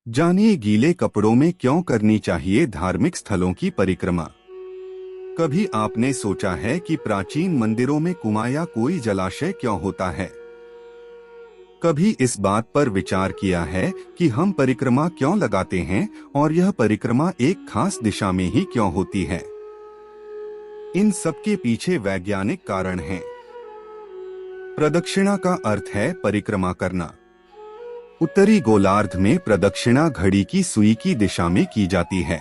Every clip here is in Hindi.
जानिए गीले कपड़ों में क्यों करनी चाहिए धार्मिक स्थलों की परिक्रमा। कभी आपने सोचा है कि प्राचीन मंदिरों में कुआं या कोई जलाशय क्यों होता है? कभी इस बात पर विचार किया है कि हम परिक्रमा क्यों लगाते हैं और यह परिक्रमा एक खास दिशा में ही क्यों होती है? इन सब के पीछे वैज्ञानिक कारण हैं। प्रदक्षिणा का अर्थ है परिक्रमा करना। उत्तरी गोलार्ध में प्रदक्षिणा घड़ी की सुई की दिशा में की जाती है।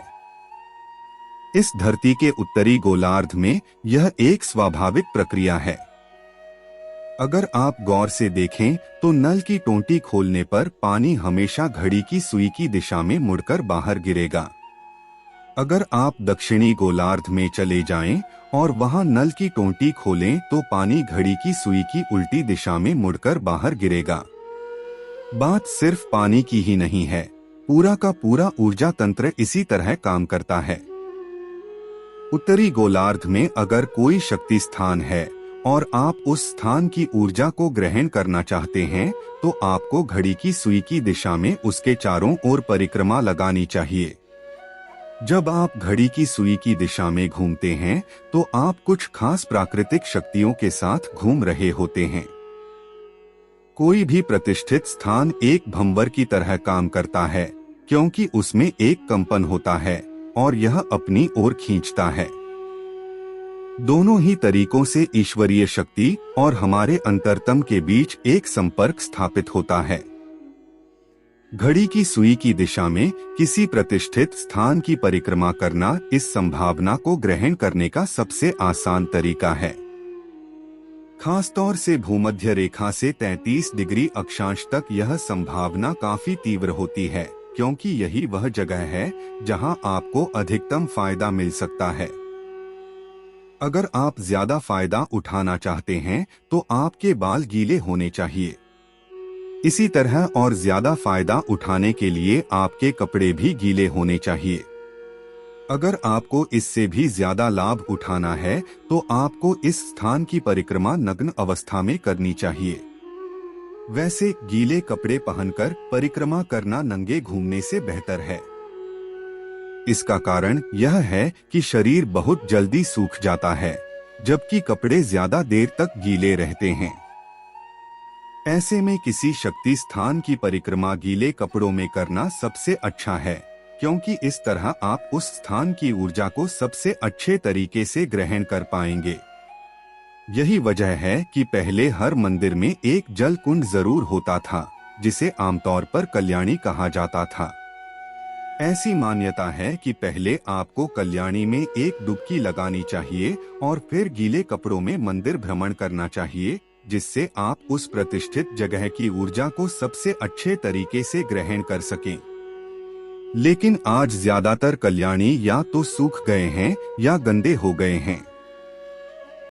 इस धरती के उत्तरी गोलार्ध में यह एक स्वाभाविक प्रक्रिया है। अगर आप गौर से देखें तो नल की टोंटी खोलने पर पानी हमेशा घड़ी की सुई की दिशा में मुड़कर बाहर गिरेगा। अगर आप दक्षिणी गोलार्ध में चले जाएं और वहां नल की टोंटी खोलें तो पानी घड़ी की सुई की उल्टी दिशा में मुड़कर बाहर गिरेगा। बात सिर्फ पानी की ही नहीं है, पूरा का पूरा ऊर्जा तंत्र इसी तरह काम करता है। उत्तरी गोलार्ध में अगर कोई शक्ति स्थान है और आप उस स्थान की ऊर्जा को ग्रहण करना चाहते हैं तो आपको घड़ी की सुई की दिशा में उसके चारों ओर परिक्रमा लगानी चाहिए। जब आप घड़ी की सुई की दिशा में घूमते हैं तो आप कुछ खास प्राकृतिक शक्तियों के साथ घूम रहे होते हैं। कोई भी प्रतिष्ठित स्थान एक भंवर की तरह काम करता है क्योंकि उसमें एक कंपन होता है और यह अपनी ओर खींचता है। दोनों ही तरीकों से ईश्वरीय शक्ति और हमारे अंतरतम के बीच एक संपर्क स्थापित होता है। घड़ी की सुई की दिशा में किसी प्रतिष्ठित स्थान की परिक्रमा करना इस संभावना को ग्रहण करने का सबसे आसान तरीका है। खासतौर से भूमध्य रेखा से 33 डिग्री अक्षांश तक यह संभावना काफी तीव्र होती है क्योंकि यही वह जगह है जहां आपको अधिकतम फायदा मिल सकता है। अगर आप ज्यादा फायदा उठाना चाहते हैं तो आपके बाल गीले होने चाहिए। इसी तरह और ज्यादा फायदा उठाने के लिए आपके कपड़े भी गीले होने चाहिए। अगर आपको इससे भी ज्यादा लाभ उठाना है तो आपको इस स्थान की परिक्रमा नग्न अवस्था में करनी चाहिए। वैसे गीले कपड़े पहनकर परिक्रमा करना नंगे घूमने से बेहतर है। इसका कारण यह है कि शरीर बहुत जल्दी सूख जाता है जबकि कपड़े ज्यादा देर तक गीले रहते हैं। ऐसे में किसी शक्ति स्थान की परिक्रमा गीले कपड़ों में करना सबसे अच्छा है क्योंकि इस तरह आप उस स्थान की ऊर्जा को सबसे अच्छे तरीके से ग्रहण कर पाएंगे। यही वजह है कि पहले हर मंदिर में एक जल कुंड जरूर होता था जिसे आमतौर पर कल्याणी कहा जाता था। ऐसी मान्यता है कि पहले आपको कल्याणी में एक डुबकी लगानी चाहिए और फिर गीले कपड़ों में मंदिर भ्रमण करना चाहिए जिससे आप उस प्रतिष्ठित जगह की ऊर्जा को सबसे अच्छे तरीके से ग्रहण कर सकें। लेकिन आज ज्यादातर कल्याणी या तो सूख गए हैं या गंदे हो गए हैं।